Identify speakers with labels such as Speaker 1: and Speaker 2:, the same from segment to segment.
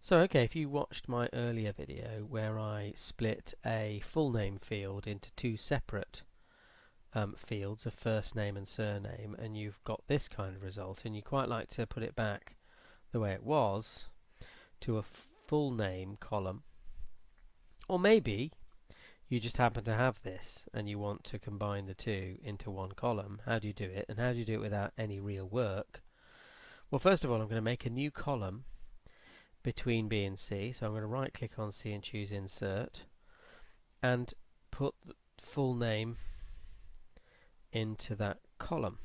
Speaker 1: So okay, if you watched my earlier video where I split a full name field into two separate fields of first name and surname, and you've got this kind of result, and you quite like to put it back the way it was to a full name column, or maybe you just happen to have this and you want to combine the two into one column. How do you do it, and how do you do it without any real work? Well, first of all, I'm going to make a new column between B and C. So I'm going to right click on C and choose Insert and put the full name into that column.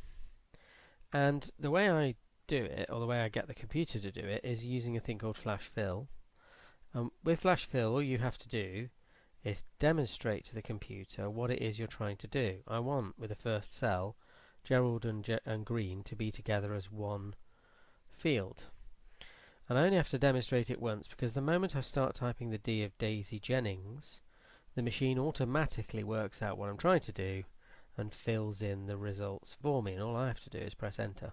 Speaker 1: And the way I do it, or the way I get the computer to do it, is using a thing called Flash Fill. With Flash Fill, all you have to do is demonstrate to the computer what it is you're trying to do. I want, with the first cell, Gerald and Green to be together as one field. And I only have to demonstrate it once, because the moment I start typing the D of Daisy Jennings, the machine automatically works out what I'm trying to do and fills in the results for me, and all I have to do is press enter.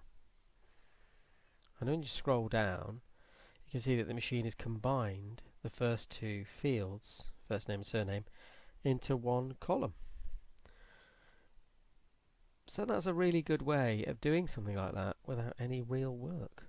Speaker 1: And when you scroll down, you can see that the machine has combined the first two fields, first name and surname, into one column. So that's a really good way of doing something like that without any real work.